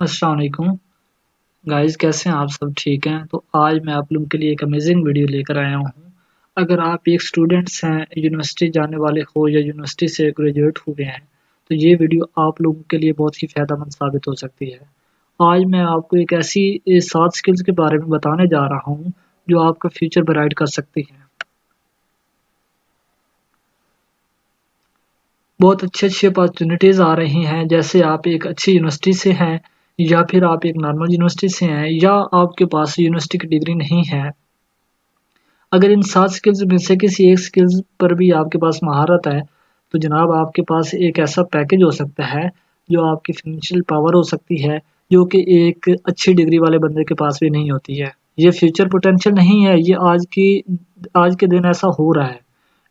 अस्सलाम वालेकुम गाइस, कैसे हैं आप सब? ठीक हैं? तो आज मैं आप लोगों के लिए एक अमेजिंग वीडियो लेकर आया हूँ। अगर आप एक स्टूडेंट्स हैं, यूनिवर्सिटी जाने वाले हो या यूनिवर्सिटी से ग्रेजुएट हुए हैं, तो ये वीडियो आप लोगों के लिए बहुत ही फ़ायदेमंद साबित हो सकती है। आज मैं आपको एक ऐसी 7 स्किल्स के बारे में बताने जा रहा हूँ, जो आपका फ्यूचर ब्राइट कर सकती हैं। बहुत अच्छी-अच्छी अपॉर्च्युनिटीज़ आ रही हैं, जैसे आप एक अच्छी यूनिवर्सिटी से हैं या फिर आप एक नॉर्मल यूनिवर्सिटी से हैं या आपके पास यूनिवर्सिटी की डिग्री नहीं है। अगर इन 7 स्किल्स में से किसी एक स्किल्स पर भी आपके पास महारत है, तो जनाब आपके पास एक ऐसा पैकेज हो सकता है, जो आपकी फ़ाइनेंशियल पावर हो सकती है, जो कि एक अच्छी डिग्री वाले बंदे के पास भी नहीं होती है। ये फ्यूचर पोटेंशियल नहीं है, ये आज के दिन ऐसा हो रहा है।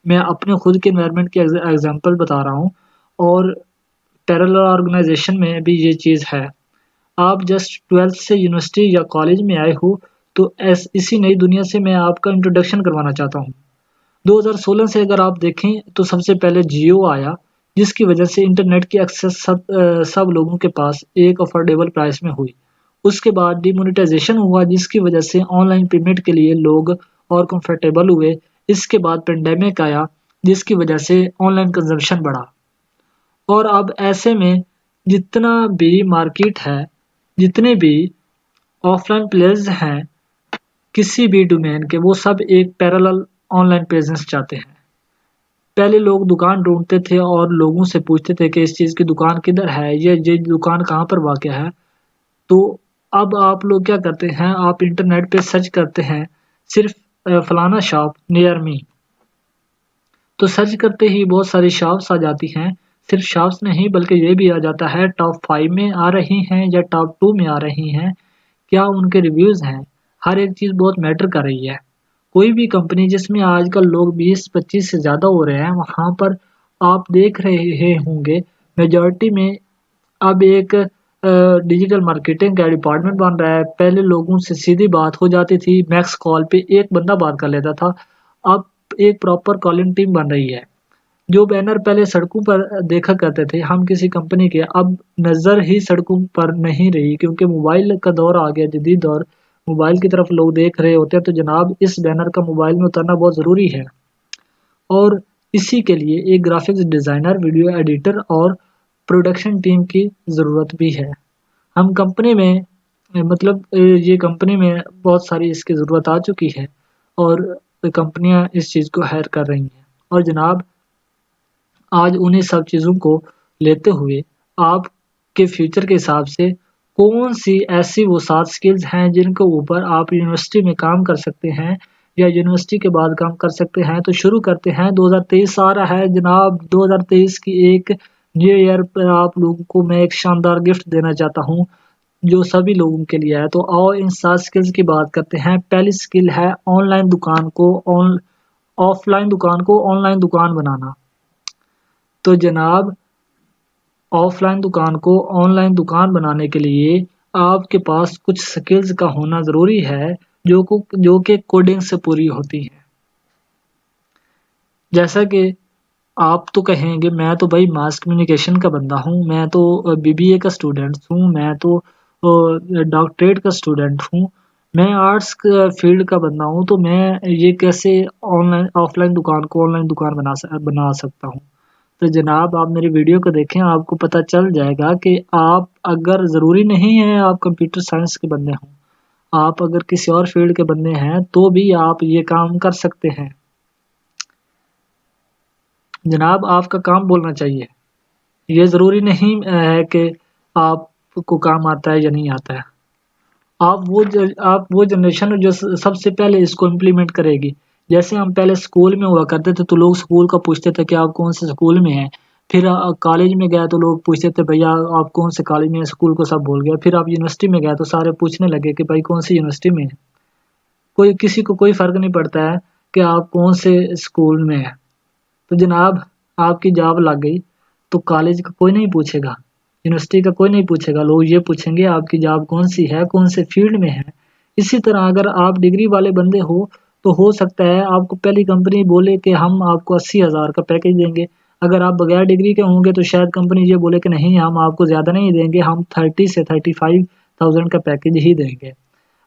मैं अपने खुद के एनवायरनमेंट की एग्ज़ाम्पल बता रहा हूँ और पैरेलल ऑर्गेनाइज़ेशन में भी ये चीज़ है। आप जस्ट 12th से यूनिवर्सिटी या कॉलेज में आए हो, तो इसी नई दुनिया से मैं आपका इंट्रोडक्शन करवाना चाहता हूँ। 2016 से अगर आप देखें तो सबसे पहले जियो आया, जिसकी वजह से इंटरनेट की एक्सेस सब लोगों के पास एक अफोर्डेबल प्राइस में हुई। उसके बाद डिमोनेटाइजेशन हुआ, जिसकी वजह से ऑनलाइन पेमेंट के लिए लोग और कंफर्टेबल हुए। इसके बाद पेंडेमिक आया, जिसकी वजह से ऑनलाइन कंजम्पशन बढ़ा। और अब ऐसे में जितना भी मार्केट है, जितने भी ऑफलाइन प्लेयर्स हैं, किसी भी डोमेन के, वो सब एक पैरेलल ऑनलाइन प्रेजेंस चाहते हैं। पहले लोग दुकान ढूंढते थे और लोगों से पूछते थे कि इस चीज़ की दुकान किधर है, ये दुकान कहाँ पर वाक़या है। तो अब आप लोग क्या करते हैं, आप इंटरनेट पे सर्च करते हैं सिर्फ फलाना शॉप नियर मी। तो सर्च करते ही बहुत सारी शॉप्स आ जाती हैं। सिर्फ शॉप्स नहीं, बल्कि ये भी आ जाता है टॉप 5 में आ रही हैं या टॉप 2 में आ रही हैं, क्या उनके रिव्यूज़ हैं। हर एक चीज़ बहुत मैटर कर रही है। कोई भी कंपनी जिसमें आजकल लोग 20-25 से ज़्यादा हो रहे हैं, वहाँ पर आप देख रहे होंगे मेजॉरिटी में अब एक डिजिटल मार्केटिंग का डिपार्टमेंट बन रहा है। पहले लोगों से सीधी बात हो जाती थी, मैक्स कॉल पे एक बंदा बात कर लेता था। अब एक प्रॉपर कॉलिंग टीम बन रही है। जो बैनर पहले सड़कों पर देखा करते थे हम किसी कंपनी के, अब नज़र ही सड़कों पर नहीं रही, क्योंकि मोबाइल का दौर आ गया, जदीद दौर। मोबाइल की तरफ लोग देख रहे होते हैं, तो जनाब इस बैनर का मोबाइल में उतारना बहुत ज़रूरी है। और इसी के लिए एक ग्राफिक्स डिज़ाइनर, वीडियो एडिटर और प्रोडक्शन टीम की ज़रूरत भी है। हम कंपनी में ये कंपनी में बहुत सारी इसकी ज़रूरत आ चुकी है और कंपनियां इस चीज़ को हायर कर रही हैं। और जनाब आज उन्हीं सब चीज़ों को लेते हुए आपके फ्यूचर के हिसाब से कौन सी ऐसी वो 7 स्किल्स हैं जिनके ऊपर आप यूनिवर्सिटी में काम कर सकते हैं या यूनिवर्सिटी के बाद काम कर सकते हैं। तो शुरू करते हैं। 2023 आ रहा है जनाब। 2023 की एक न्यू ईयर पर आप लोगों को मैं एक शानदार गिफ्ट देना चाहता हूँ, जो सभी लोगों के लिए है। तो आओ इन 7 स्किल्स की बात करते हैं। पहली स्किल है ऑफलाइन दुकान को ऑनलाइन दुकान बनाना। तो जनाब ऑफलाइन दुकान को ऑनलाइन दुकान बनाने के लिए आपके पास कुछ स्किल्स का होना ज़रूरी है, जो कि कोडिंग से पूरी होती हैं। जैसा कि आप तो कहेंगे मैं तो भाई मास कम्युनिकेशन का बंदा हूँ, मैं तो बीबीए का स्टूडेंट हूँ, मैं तो डॉक्टरेट का स्टूडेंट हूँ, मैं आर्ट्स फील्ड का बंदा हूँ, तो मैं ये कैसे ऑनलाइन ऑफलाइन दुकान को ऑनलाइन दुकान बना सकता हूँ। तो जनाब आप मेरी वीडियो को देखें, आपको पता चल जाएगा कि आप अगर ज़रूरी नहीं है आप कंप्यूटर साइंस के बंदे हों, आप अगर किसी और फील्ड के बंदे हैं तो भी आप ये काम कर सकते हैं। जनाब आपका काम बोलना चाहिए। ये ज़रूरी नहीं है कि आपको काम आता है या नहीं आता है। आप वो जनरेशन हो जो सबसे पहले इसको इम्प्लीमेंट करेगी। जैसे हम पहले स्कूल में हुआ करते थे, तो लोग स्कूल का पूछते थे कि आप कौन से स्कूल में हैं। फिर कॉलेज में गए तो लोग पूछते थे भैया आप कौन से कॉलेज में हैं, स्कूल को सब बोल गया। फिर आप यूनिवर्सिटी में गए तो सारे पूछने लगे कि भाई कौन सी यूनिवर्सिटी में है। कोई किसी को कोई फ़र्क नहीं पड़ता है कि आप कौन से स्कूल में हैं। तो जनाब आपकी जॉब लग गई तो कॉलेज का कोई नहीं पूछेगा, यूनिवर्सिटी का कोई नहीं पूछेगा, लोग ये पूछेंगे आपकी जॉब कौन सी है, कौन से फील्ड में है। इसी तरह अगर आप डिग्री वाले बंदे हो तो हो सकता है आपको पहली कंपनी बोले कि हम आपको 80,000 का पैकेज देंगे। अगर आप बगैर डिग्री के होंगे तो शायद कंपनी ये बोले कि नहीं, हम आपको ज़्यादा नहीं देंगे, हम 30 से 35,000 का पैकेज ही देंगे।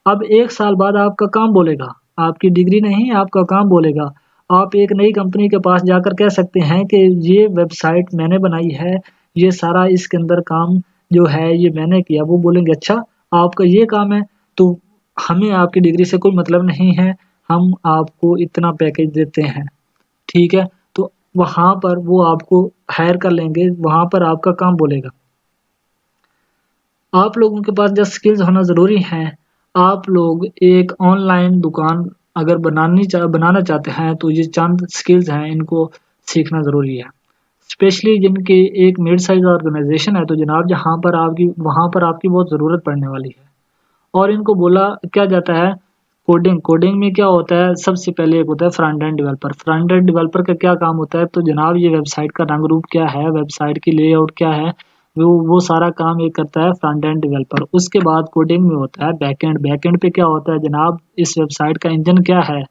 अब 1 साल बाद आपका काम बोलेगा, आपकी डिग्री नहीं आपका काम बोलेगा। आप एक नई कंपनी के पास जाकर कह सकते हैं कि ये वेबसाइट मैंने बनाई है, ये सारा इसके अंदर काम जो है ये मैंने किया। वो बोलेंगे अच्छा आपका ये काम है, तो हमें आपकी डिग्री से कोई मतलब नहीं है, हम आपको इतना पैकेज देते हैं, ठीक है? तो वहाँ पर वो आपको हायर कर लेंगे, वहाँ पर आपका काम बोलेगा। आप लोगों के पास जो स्किल्स होना ज़रूरी हैं, आप लोग एक ऑनलाइन दुकान अगर बनाना चाहते हैं तो ये चंद स्किल्स हैं, इनको सीखना ज़रूरी है। स्पेशली जिनकी एक मिड साइज़ ऑर्गेनाइज़ेशन है तो जनाब वहाँ पर आपकी बहुत ज़रूरत पड़ने वाली है। और इनको बोला क्या जाता है कोडिंग। कोडिंग में क्या होता है, सबसे पहले एक होता है front end developer. Front end developer का क्या काम होता है, तो जनाब ये वेबसाइट का रंग रूप क्या है, वेबसाइट की लेआउट क्या है, वो सारा काम ये करता है फ्रंट एंड डेवलपर। उसके बाद कोडिंग में होता है बैकएंड। बैकएंड पे क्या होता है जनाब, इस वेबसाइट का इंजन क्या है,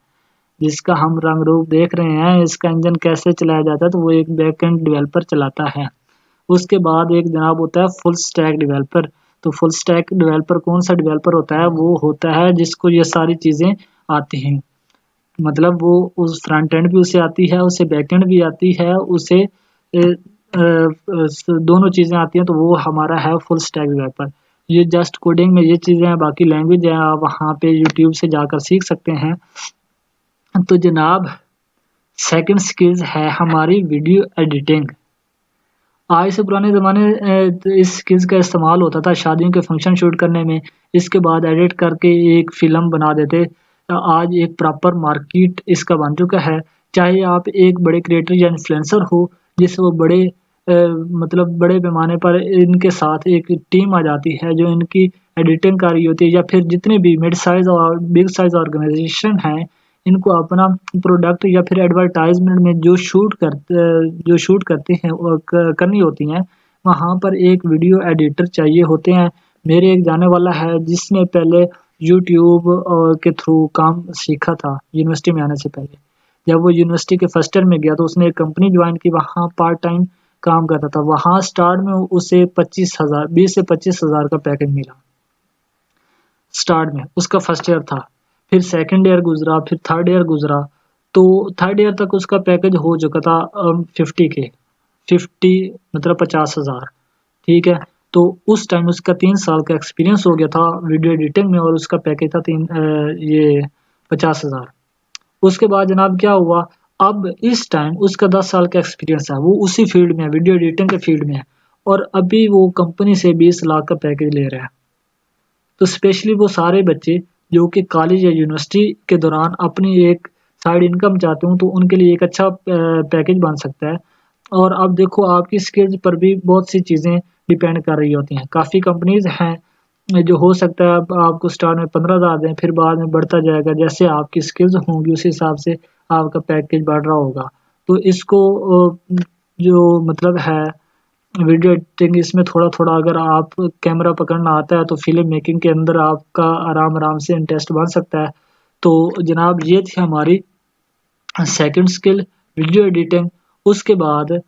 जिसका हम रंग रूप देख रहे हैं, इसका इंजन कैसे चलाया जाता है, तो वो एक बैकएंड डेवलपर चलाता है। उसके बाद एक जनाब होता है फुल स्टैक डेवलपर। तो फुल स्टैक डेवलपर कौन सा डेवलपर होता है, वो होता है जिसको ये सारी चीज़ें आती हैं। मतलब वो उस फ्रंट एंड भी उसे आती है, उसे बैक एंड भी आती है, उसे दोनों चीज़ें आती हैं, तो वो हमारा है फुल स्टैक डेवलपर। ये जस्ट कोडिंग में ये चीज़ें हैं, बाकी लैंग्वेज है आप वहाँ पे यूट्यूब से जाकर सीख सकते हैं। तो जनाब सेकंड स्किल्स है हमारी वीडियो एडिटिंग। आज से पुराने ज़माने इस स्किल्स का इस्तेमाल होता था शादियों के फंक्शन शूट करने में, इसके बाद एडिट करके एक फ़िल्म बना देते। आज एक प्रॉपर मार्केट इसका बन चुका है। चाहे आप एक बड़े क्रिएटर या इन्फ्लुएंसर हो, जिससे वो मतलब बड़े पैमाने पर इनके साथ एक टीम आ जाती है जो इनकी एडिटिंग कर रही होती है, या फिर जितने भी मिड साइज़ और बिग साइज़ ऑर्गेनाइज़ेशन हैं, इनको अपना प्रोडक्ट या फिर एडवर्टाइज़मेंट में जो शूट करते हैं और करनी होती हैं, वहाँ पर एक वीडियो एडिटर चाहिए होते हैं। मेरे एक जाने वाला है जिसने पहले यूट्यूब के थ्रू काम सीखा था यूनिवर्सिटी में आने से पहले। जब वो यूनिवर्सिटी के फर्स्ट ईयर में गया तो उसने एक कंपनी ज्वाइन की, वहाँ पार्ट टाइम काम करता था। वहाँ स्टार्ट में उसे 20 से 25,000 का पैकेज मिला। स्टार्ट में उसका फर्स्ट ईयर था, फिर सेकंड ईयर गुजरा, फिर थर्ड ईयर गुजरा, तो थर्ड ईयर तक उसका पैकेज हो चुका था 50 मतलब 50,000, ठीक है। तो उस टाइम उसका 3 साल का एक्सपीरियंस हो गया था वीडियो एडिटिंग में और उसका पैकेज था ये 50,000। उसके बाद जनाब क्या हुआ, अब इस टाइम उसका 10 साल का एक्सपीरियंस है, वो उसी फील्ड में है, वीडियो एडिटिंग के फील्ड में है, और अभी वो कंपनी से 20 लाख का पैकेज ले रहा है। तो स्पेशली वो सारे बच्चे जो कि कॉलेज या यूनिवर्सिटी के दौरान अपनी एक साइड इनकम चाहते हो, तो उनके लिए एक अच्छा पैकेज बन सकता है। और अब देखो आपकी स्किल्स पर भी बहुत सी चीज़ें डिपेंड कर रही होती हैं। काफ़ी कंपनीज हैं जो हो सकता है आपको स्टार्ट में 15,000 दें, फिर बाद में बढ़ता जाएगा, जैसे आपकी स्किल्स होंगी उस हिसाब से आपका पैकेज बढ़ रहा होगा। तो इसको जो मतलब है वीडियो एडिटिंग, इसमें थोड़ा-थोड़ा अगर आप कैमरा पकड़ना आता है तो फ़िल्म मेकिंग के अंदर आपका आराम-आराम से इंटरेस्ट बन सकता है। तो जनाब ये थी हमारी सेकंड स्किल वीडियो एडिटिंग। उसके बाद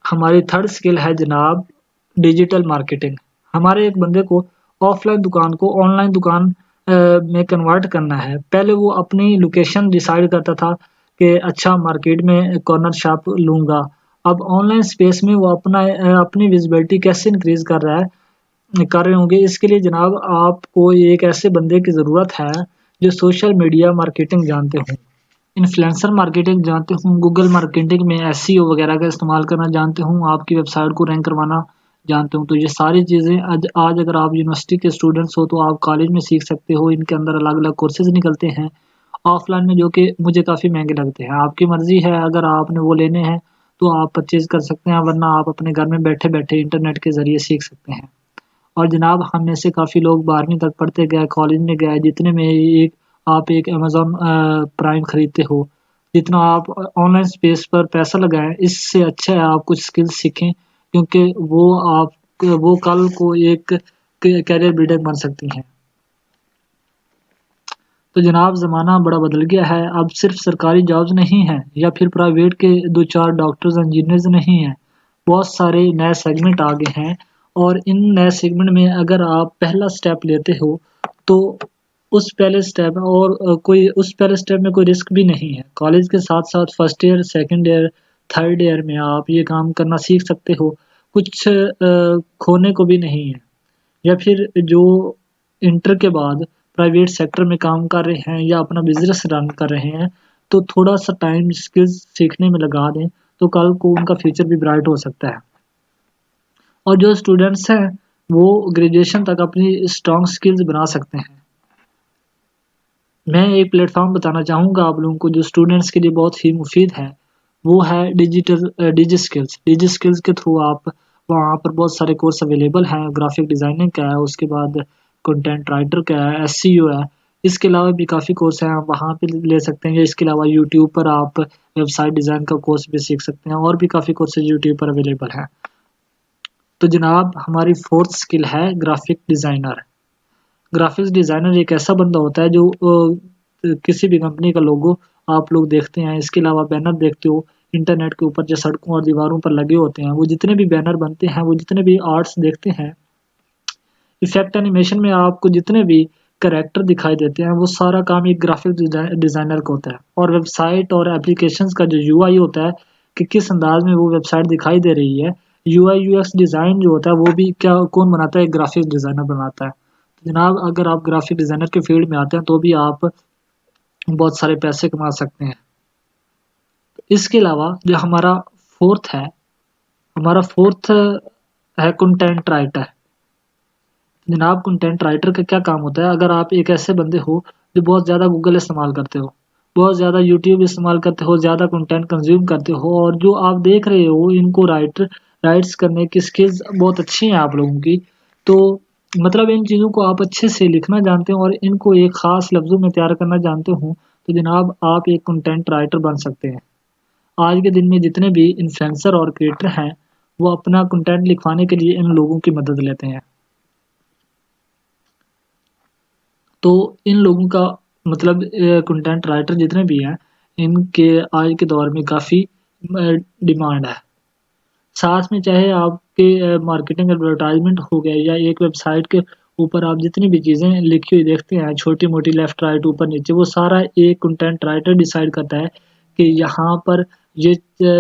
हमारी थर्ड स्किल है जनाब डिजिटल मार्केटिंग। हमारे एक बंदे को ऑफलाइन दुकान को ऑनलाइन दुकान में कन्वर्ट करना है। पहले वो अपनी लोकेशन डिसाइड करता था कि अच्छा मार्केट में कॉर्नर शॉप लूँगा। अब ऑनलाइन स्पेस में वो अपनी विजिबिलिटी कैसे इंक्रीज़ कर रहे होंगे, इसके लिए जनाब आपको एक ऐसे बंदे की ज़रूरत है जो सोशल मीडिया मार्केटिंग जानते हों, इन्फ्लुएंसर मार्केटिंग जानते हों, गूगल मार्केटिंग में एसईओ वगैरह का इस्तेमाल करना जानते हों, आपकी वेबसाइट को रैंक करवाना जानते हों। तो ये सारी चीज़ें आज अगर आप यूनिवर्सिटी के स्टूडेंट्स हो तो आप कॉलेज में सीख सकते हो। इनके अंदर अलग-अलग कोर्सेज़ निकलते हैं ऑफलाइन में, जो कि मुझे काफ़ी महँगे लगते हैं। आपकी मर्ज़ी है, अगर आपने वो लेने हैं तो आप परचेज़ कर सकते हैं, वरना आप अपने घर में बैठे-बैठे इंटरनेट के ज़रिए सीख सकते हैं। और जनाब हम में से काफ़ी लोग 12वीं तक पढ़ते गए, कॉलेज में गए, जितने में आप एक अमेज़न प्राइम खरीदते हो, जितना आप ऑनलाइन स्पेस पर पैसा लगाएँ, इससे अच्छा है आप कुछ स्किल्स सीखें, क्योंकि वो कल को एक कैरियर बिल्डर बन सकती हैं। तो जनाब ज़माना बड़ा बदल गया है, अब सिर्फ सरकारी जॉब्स नहीं हैं या फिर प्राइवेट के 2-4 डॉक्टर्स इंजीनियर्स नहीं हैं, बहुत सारे नए सेगमेंट आ गए हैं और इन नए सेगमेंट में अगर आप पहला स्टेप लेते हो तो उस पहले स्टेप उस पहले स्टेप में कोई रिस्क भी नहीं है। कॉलेज के साथ-साथ first year, second year, third year में आप ये काम करना सीख सकते हो, कुछ खोने को भी नहीं है। या फिर जो इंटर के बाद प्राइवेट सेक्टर में काम कर रहे हैं या अपना बिजनेस रन कर रहे हैं, तो थोड़ा सा टाइम स्किल्स सीखने में लगा दें तो कल को उनका फ्यूचर भी ब्राइट हो सकता है। और जो स्टूडेंट्स हैं वो ग्रेजुएशन तक अपनी स्ट्रॉन्ग स्किल्स बना सकते हैं। मैं एक प्लेटफॉर्म बताना चाहूँगा आप लोगों को जो स्टूडेंट्स के लिए बहुत ही मुफीद है, वो है डिजी स्किल्स। डिजी स्किल्स के थ्रू आप वहाँ पर बहुत सारे कोर्स अवेलेबल हैं, ग्राफिक डिज़ाइनिंग का है, उसके बाद कंटेंट राइटर का है, एसईओ है। इसके अलावा भी काफ़ी कोर्स हैं, आप वहाँ पे ले सकते हैं। इसके अलावा यूट्यूब पर आप वेबसाइट डिज़ाइन का कोर्स भी सीख सकते हैं और भी काफ़ी कोर्सेज यूट्यूब पर अवेलेबल हैं। तो जनाब हमारी फोर्थ स्किल है ग्राफिक डिज़ाइनर। ग्राफिक्स डिज़ाइनर एक ऐसा बंदा होता है जो किसी भी कंपनी का लोगो आप लोग देखते हैं, इसके अलावा बैनर देखते हो इंटरनेट के ऊपर जो सड़कों और दीवारों पर लगे होते हैं, वो जितने भी बैनर बनते हैं, वो जितने भी आर्ट्स देखते हैं, इफेक्ट एनिमेशन में आपको जितने भी कैरेक्टर दिखाई देते हैं, वो सारा काम एक ग्राफिक डिज़ाइनर का होता है। और वेबसाइट और एप्लीकेशंस का जो यूआई होता है कि किस अंदाज में वो वेबसाइट दिखाई दे रही है, यूआई यूएक्स डिज़ाइन जो होता है वो भी कौन बनाता है? एक ग्राफिक डिज़ाइनर बनाता है। तो जनाब अगर आप ग्राफिक डिज़ाइनर के फील्ड में आते हैं तो भी आप बहुत सारे पैसे कमा सकते हैं। इसके अलावा जो हमारा फोर्थ है कंटेंट राइटर। जनाब कंटेंट राइटर का क्या काम होता है? अगर आप एक ऐसे बंदे हो जो बहुत ज़्यादा गूगल इस्तेमाल करते हो, बहुत ज़्यादा यूट्यूब इस्तेमाल करते हो, ज़्यादा कंटेंट कंज्यूम करते हो और जो आप देख रहे हो इनको राइट्स करने की स्किल्स बहुत अच्छी हैं आप लोगों की, तो मतलब इन चीज़ों को आप अच्छे से लिखना जानते हो और इनको एक ख़ास लफ्ज़ों में तैयार करना जानते हो, तो जनाब आप एक कंटेंट राइटर बन सकते हैं। आज के दिन में जितने भी इन्फ्लुएंसर और क्रिएटर हैं, वो अपना कंटेंट लिखवाने के लिए इन लोगों की मदद लेते हैं। तो इन लोगों का मतलब कंटेंट राइटर जितने भी हैं, इनके आज के दौर में काफ़ी डिमांड है। साथ में चाहे आपके मार्केटिंग एडवर्टाइजमेंट हो गया या एक वेबसाइट के ऊपर आप जितनी भी चीज़ें लिखी हुई देखते हैं, छोटी-मोटी लेफ्ट राइट ऊपर नीचे, वो सारा एक कंटेंट राइटर डिसाइड करता है कि यहाँ पर ये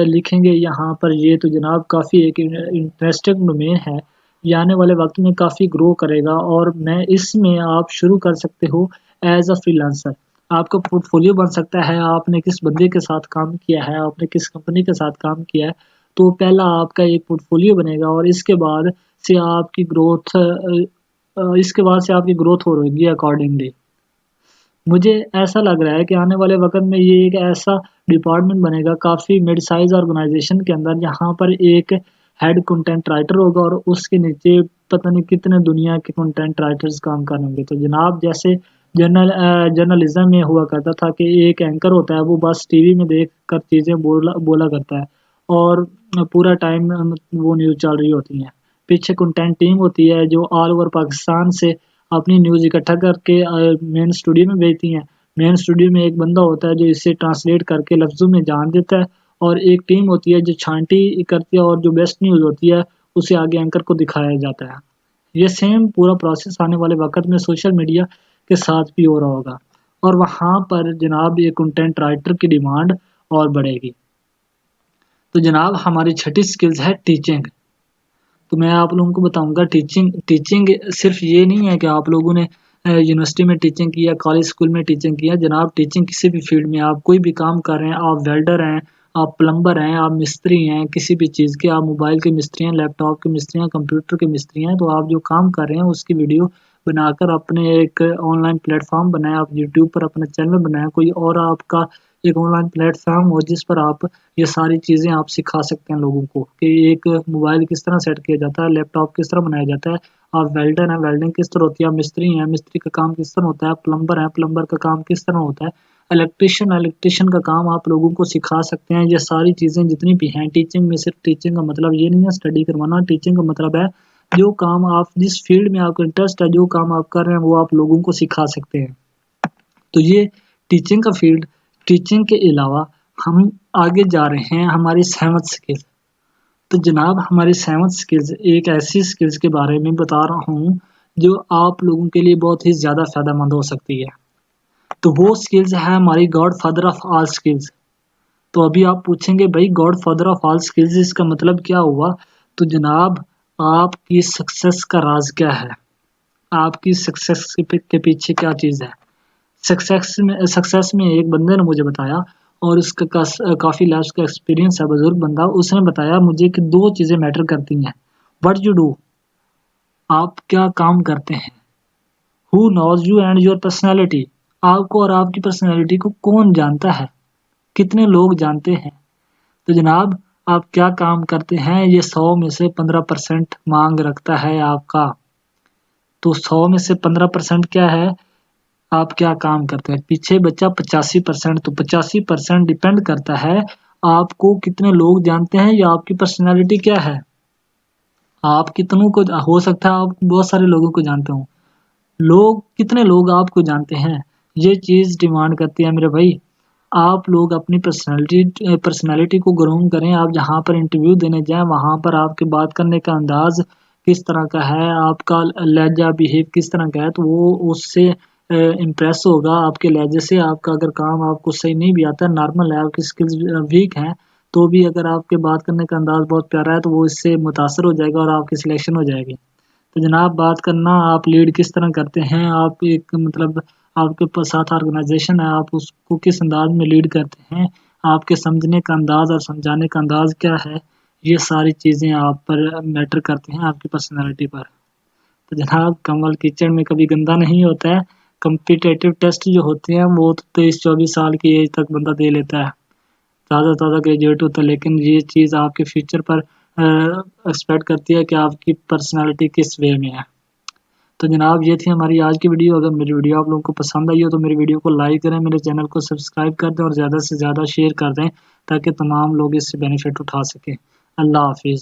लिखेंगे, यहाँ पर ये, तो जनाब काफ़ी एक इंटरेस्टिंग डोमेन है। ये आने वाले वक्त में काफ़ी ग्रो करेगा और मैं इसमें आप शुरू कर सकते हो एज अ फ्रीलांसर। आपका पोर्टफोलियो बन सकता है, आपने किस बंदे के साथ काम किया है, आपने किस कंपनी के साथ काम किया है, तो पहला आपका एक पोर्टफोलियो बनेगा और इसके बाद से आपकी ग्रोथ हो रहेगी अकॉर्डिंगली। मुझे ऐसा लग रहा है कि आने वाले वक़्त में ये एक ऐसा डिपार्टमेंट बनेगा काफ़ी मिड साइज़ ऑर्गेनाइज़ेशन के अंदर, जहाँ पर एक हेड कंटेंट राइटर होगा और उसके नीचे पता नहीं कितने दुनिया के कंटेंट राइटर्स काम करेंगे। तो जनाब जैसे जर्नलिज़्म में हुआ करता था कि एक एंकर होता है, वो बस टीवी में देख कर चीज़ें बोला बोला करता है और पूरा टाइम वो न्यूज़ चल रही होती हैं। पीछे कंटेंट टीम होती है जो ऑल ओवर पाकिस्तान से अपनी न्यूज़ इकट्ठा करके मेन स्टूडियो में भेजती हैं। मेन स्टूडियो में एक बंदा होता है जो इसे ट्रांसलेट करके लफ्ज़ों में जान देता है और एक टीम होती है जो छांटी करती है और जो बेस्ट न्यूज़ होती है उसे आगे एंकर को दिखाया जाता है। ये सेम पूरा प्रोसेस आने वाले वक़्त में सोशल मीडिया के साथ भी हो रहा होगा और वहाँ पर जनाब ये कंटेंट राइटर की डिमांड और बढ़ेगी। तो जनाब हमारी छठी स्किल्स है टीचिंग। तो मैं आप लोगों को बताऊंगा टीचिंग सिर्फ ये नहीं है कि आप लोगों ने यूनिवर्सिटी में टीचिंग किया, कॉलेज स्कूल में टीचिंग किया। जनाब टीचिंग किसी भी फील्ड में आप कोई भी काम कर रहे हैं, आप वेल्डर हैं, आप प्लम्बर हैं, आप मिस्त्री हैं, किसी भी चीज़ के, आप मोबाइल के मिस्त्री हैं, लैपटॉप के मिस्त्री हैं, कंप्यूटर के मिस्त्री हैं, तो आप जो काम कर रहे हैं उसकी वीडियो बनाकर अपने एक ऑनलाइन प्लेटफॉर्म बनाएं, आप यूट्यूब पर अपना चैनल बनाएं, कोई और आपका एक ऑनलाइन प्लेटफॉर्म हो जिस पर आप ये सारी चीज़ें आप सिखा सकते हैं लोगों को कि एक मोबाइल किस तरह सेट किया जाता है, लैपटॉप किस तरह बनाया जाता है, आप वेल्डर हैं, वेल्डिंग किस तरह होती है, आप मिस्त्री हैं, मिस्त्री का काम किस तरह होता है, प्लम्बर हैं, प्लम्बर का काम किस तरह होता है, इलेक्ट्रिशियन का काम आप लोगों को सिखा सकते हैं। ये सारी चीज़ें जितनी भी हैं टीचिंग में, सिर्फ टीचिंग का मतलब ये नहीं है स्टडी करवाना, टीचिंग का मतलब है जो काम आप जिस फील्ड में आपका इंटरेस्ट है, जो काम आप कर रहे हैं वो आप लोगों को सिखा सकते हैं। तो ये टीचिंग का फील्ड, टीचिंग के अलावा हम आगे जा रहे हैं हमारी 7th स्किल। तो जनाब हमारी 7th स्किल्स एक ऐसी स्किल्स के बारे में बता रहा हूँ जो आप लोगों के लिए बहुत ही ज़्यादा फ़ायदेमंद हो सकती है। तो वो स्किल्स है हमारी God father of all skills. तो अभी आप पूछेंगे भाई God father of all skills इसका मतलब क्या हुआ? तो जनाब आपकी सक्सेस का राज क्या है? आपकी सक्सेस के पीछे क्या चीज़ है? सक्सेस में एक बंदे ने मुझे बताया और उसका काफ़ी लास्ट का एक्सपीरियंस है, बुजुर्ग बंदा। उसने बताया मुझे कि 2 चीज़ें मैटर करती हैं। व्हाट यू डू, आप क्या काम करते हैं। Who knows you and your personality, आपको और आपकी पर्सनैलिटी को कौन जानता है, कितने लोग जानते हैं। तो जनाब आप क्या काम करते हैं ये 100 में से 15% मांग रखता है आपका। तो 100 में से 15% क्या है? आप क्या काम करते हैं। पीछे बचा 85%। तो 85% डिपेंड करता है आपको कितने लोग जानते हैं या आपकी पर्सनैलिटी क्या है। आप कितनों को, हो सकता है आप बहुत सारे लोगों को जानते हो, कितने लोग आपको जानते हैं ये चीज़ डिमांड करती है मेरे भाई। आप लोग अपनी पर्सनैलिटी को ग्रूम करें। आप जहाँ पर इंटरव्यू देने जाएं वहाँ पर आपके बात करने का अंदाज किस तरह का है, आपका लहजा बिहेव किस तरह का है, तो वो उससे इम्प्रेस होगा आपके लहजे से। आपका अगर काम आपको सही नहीं भी आता, नॉर्मल है, आपकी स्किल्स वीक हैं, तो भी अगर आपके बात करने का अंदाज बहुत प्यारा है तो वो इससे मुतासर हो जाएगा और आपकी सिलेक्शन हो जाएगी। तो जनाब बात करना, आप लीड किस तरह करते हैं, आप एक मतलब आपके पास साथ ऑर्गेनाइजेशन है, आप उसको किस अंदाज में लीड करते हैं, आपके समझने का अंदाज और समझाने का अंदाज क्या है, ये सारी चीज़ें आप पर मैटर करती हैं, आपकी पर्सनैलिटी पर। तो जनाब कमल किचन में कभी गंदा नहीं होता है। कम्पिटेटिव टेस्ट जो होते हैं वो तो 23-24 साल की एज तक बंदा दे लेता है, ताज़ा ग्रेजुएट होता है, लेकिन ये चीज़ आपके फ्यूचर पर एक्सपेक्ट करती है कि आपकी पर्सनैलिटी किस वे में है। तो जनाब ये थी हमारी आज की वीडियो। अगर मेरी वीडियो आप लोगों को पसंद आई हो तो मेरी वीडियो को लाइक करें, मेरे चैनल को सब्सक्राइब कर दें और ज़्यादा से ज़्यादा शेयर कर दें ताकि तमाम लोग इससे बेनिफिट उठा सकें। अल्लाह हाफिज़।